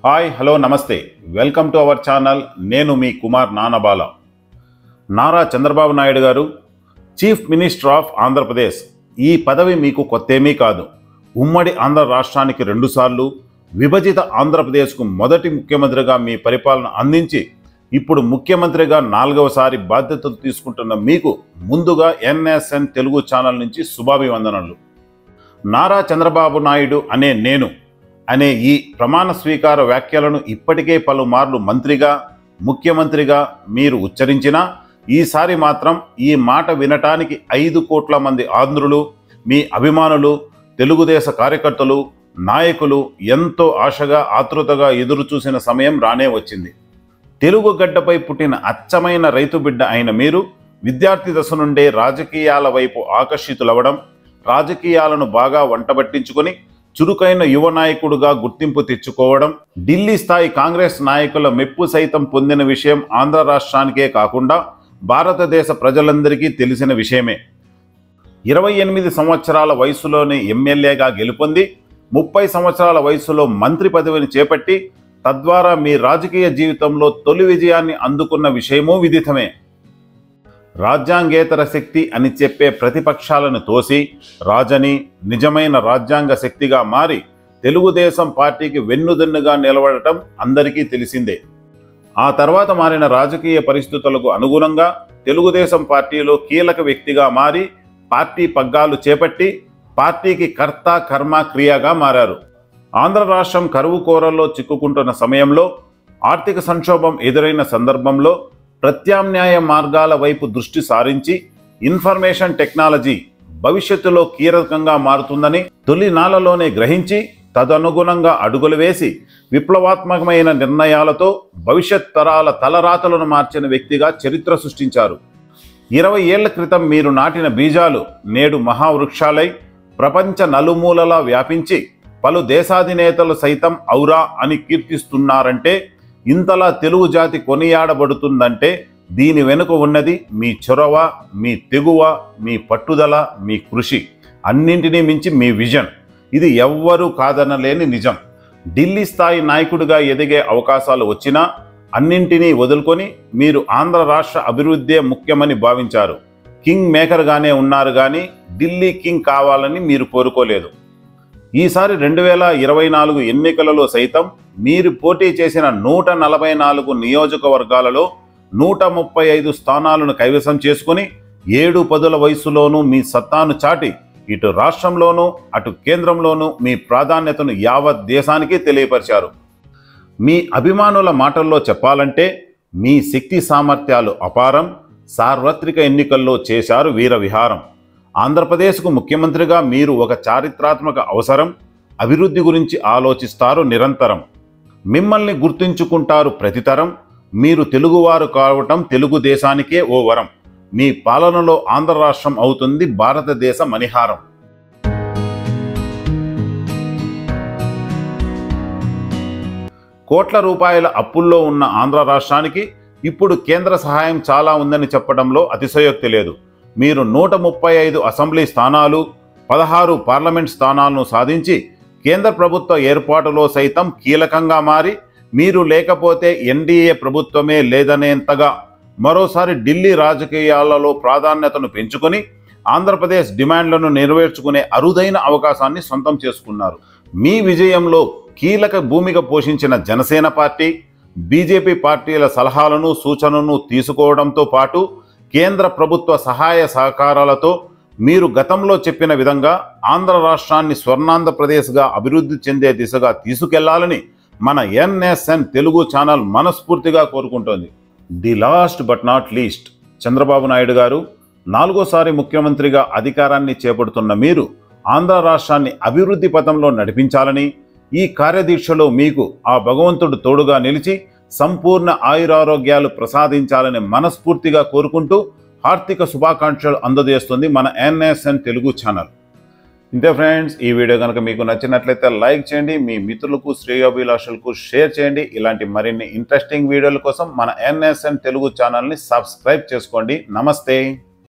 Hi hello నమస్తే welcome to our channel. నేను మీ కుమార్ నానబాల. నారా చంద్రబాబు నాయుడు గారు చీఫ్ మినిస్టర్ ఆఫ్ ఆంధ్రప్రదేశ్. ఈ పదవి మీకు కొత్తేమీ కాదు. ఉమ్మడి ఆంధ్ర రాష్ట్రానికి 2 సార్లు, విభజిత ఆంధ్రప్రదేశ్కు మొదటి ముఖ్యమంత్రిగా మీ పరిపాలన అందించి ఇప్పుడు ముఖ్యమంత్రిగా 4వసారి బాధ్యతలు తీసుకుంటున్న మీకు ముందుగా NSN తెలుగు ఛానల్ నుంచి శుభాభివందనలు. నారా చంద్రబాబు నాయుడు అనే ఈ ప్రమాణ స్వీకార వ్యాఖ్యలను ఇప్పటికే పలుమార్లు మంత్రిగా, ముఖ్యమంత్రిగా మీరు ఉచ్చరించినా ఈసారి మాత్రం ఈ మాట వినటానికి 5 కోట్ల మంది ఆంధ్రులు, మీ అభిమానులు, తెలుగుదేశ కార్యకర్తలు, నాయకులు ఎంతో ఆశగా ఆతృతగా ఎదురుచూసిన సమయం రానే వచ్చింది. తెలుగు గడ్డపై పుట్టిన అచ్చమైన రైతు బిడ్డ అయిన మీరు విద్యార్థి దశ నుండే రాజకీయాల వైపు ఆకర్షితులవ్వడం, రాజకీయాలను బాగా వంటబట్టించుకొని చురుకైన యువ నాయకుడుగా గుర్తింపు తెచ్చుకోవడం, ఢిల్లీ స్థాయి కాంగ్రెస్ నాయకుల మెప్పు సైతం పొందిన విషయం ఆంధ్ర రాష్ట్రానికే కాకుండా భారతదేశ ప్రజలందరికీ తెలిసిన విషయమే. 28 సంవత్సరాల వయసులోనే ఎమ్మెల్యేగా గెలుపొంది 30 సంవత్సరాల వయసులో మంత్రి పదవిని చేపట్టి తద్వారా మీ రాజకీయ జీవితంలో తొలి విజయాన్ని అందుకున్న విషయమూ విదితమే. రాజ్యాంగేతర శక్తి అని చెప్పే ప్రతిపక్షాలను తోసి రాజని నిజమైన రాజ్యాంగ శక్తిగా మారి తెలుగుదేశం పార్టీకి వెన్నుదన్నుగా నిలబడటం అందరికీ తెలిసిందే. ఆ తర్వాత మారిన రాజకీయ పరిస్థితులకు అనుగుణంగా తెలుగుదేశం పార్టీలో కీలక వ్యక్తిగా మారి పార్టీ పగ్గాలు చేపట్టి పార్టీకి కర్త కర్మ క్రియగా మారారు. ఆంధ్ర రాష్ట్రం కరువు కోరల్లో చిక్కుకుంటున్న సమయంలో, ఆర్థిక సంక్షోభం ఎదురైన సందర్భంలో ప్రత్యామ్నాయ మార్గాల వైపు దృష్టి సారించి ఇన్ఫర్మేషన్ టెక్నాలజీ భవిష్యత్తులో కీలకంగా మారుతుందని తొలినాళ్లలోనే గ్రహించి తదనుగుణంగా అడుగులు వేసి విప్లవాత్మకమైన నిర్ణయాలతో భవిష్యత్ తరాల తలరాతలను మార్చిన వ్యక్తిగా చరిత్ర సృష్టించారు. 20 ఏళ్ల క్రితం మీరు నాటిన బీజాలు నేడు మహావృక్షాలై ప్రపంచ నలుమూలలా వ్యాపించి పలు దేశాధినేతలు సైతం ఔరా అని కీర్తిస్తున్నారంటే, ఇంతలా తెలుగు జాతి కొనియాడబడుతుందంటే దీని వెనుక ఉన్నది మీ చొరవ, మీ తెగువ, మీ పట్టుదల, మీ కృషి, అన్నింటినీ మించి మీ విజన్. ఇది ఎవ్వరూ కాదనలేని నిజం. ఢిల్లీ స్థాయి నాయకుడిగా ఎదిగే అవకాశాలు వచ్చినా అన్నింటినీ వదులుకొని మీరు ఆంధ్ర రాష్ట్ర అభివృద్ధే ముఖ్యమని భావించారు. కింగ్ మేకర్గానే ఉన్నారు కానీ ఢిల్లీ కింగ్ కావాలని మీరు కోరుకోలేదు. ఈసారి 2024 ఎన్నికలలో సైతం మీరు పోటీ చేసిన 144 నియోజకవర్గాలలో 135 స్థానాలను కైవసం చేసుకుని 7 పదుల వయసులోనూ మీ సత్తాను చాటి ఇటు రాష్ట్రంలోనూ అటు కేంద్రంలోనూ మీ ప్రాధాన్యతను యావత్ దేశానికి తెలియపరిచారు. మీ అభిమానుల మాటల్లో చెప్పాలంటే మీ శక్తి సామర్థ్యాలు అపారం. సార్వత్రిక ఎన్నికల్లో చేశారు వీర విహారం. ఆంధ్రప్రదేశ్కు ముఖ్యమంత్రిగా మీరు ఒక చారిత్రాత్మక అవసరం. అభివృద్ధి గురించి ఆలోచిస్తారు నిరంతరం. మిమ్మల్ని గుర్తుంచుకుంటారు ప్రతితరం. మీరు తెలుగువారు కావటం తెలుగుదేశానికే ఓ వరం. మీ పాలనలో ఆంధ్ర రాష్ట్రం అవుతుంది భారతదేశ మణిహారం. కోట్ల రూపాయల అప్పుల్లో ఉన్న ఆంధ్ర రాష్ట్రానికి ఇప్పుడు కేంద్ర సహాయం చాలా ఉందని చెప్పడంలో అతిశయోక్తి లేదు. మీరు 135 అసెంబ్లీ స్థానాలు, 16 పార్లమెంట్ స్థానాలను సాధించి కేంద్ర ప్రభుత్వ ఏర్పాటులో సైతం కీలకంగా మారి మీరు లేకపోతే ఎన్డీఏ ప్రభుత్వమే లేదనేంతగా మరోసారి ఢిల్లీ రాజకీయాలలో ప్రాధాన్యతను పెంచుకొని ఆంధ్రప్రదేశ్ డిమాండ్లను నెరవేర్చుకునే అరుదైన అవకాశాన్ని సొంతం చేసుకున్నారు. మీ విజయంలో కీలక భూమిక పోషించిన జనసేన పార్టీ, బీజేపీ పార్టీల సలహాలను సూచనలను తీసుకోవడంతో పాటు కేంద్ర ప్రభుత్వ సహాయ సహకారాలతో మీరు గతంలో చెప్పిన విధంగా ఆంధ్ర రాష్ట్రాన్ని స్వర్ణాంధ్రప్రదేశ్గా అభివృద్ధి చెందే దిశగా తీసుకెళ్లాలని మన NSN తెలుగు ఛానల్ మనస్ఫూర్తిగా కోరుకుంటోంది. The last but not least, Chandrababu Naidu garu 4వసారి ముఖ్యమంత్రిగా అధికారాన్ని చేపడుతున్న మీరు ఆంధ్ర రాష్ట్రాన్ని అభివృద్ధి పథంలో నడిపించాలని, ఈ కార్యదీక్షలో మీకు ఆ భగవంతుడు తోడుగా నిలిచి సంపూర్ణ ఆయురారోగ్యాలు ప్రసాదించాలని మనస్ఫూర్తిగా కోరుకుంటూ హార్దిక శుభాకాంక్షలు అందజేస్తుంది మన NSN తెలుగు ఛానల్. ఇంతే ఫ్రెండ్స్, ఈ వీడియో కనుక మీకు నచ్చినట్లయితే లైక్ చేయండి, మీ మిత్రులకు శ్రేయోభిలాషులకు షేర్ చేయండి. ఇలాంటి మరిన్ని ఇంట్రెస్టింగ్ వీడియోల కోసం మన NSN తెలుగు ఛానల్ని సబ్స్క్రైబ్ చేసుకోండి. నమస్తే.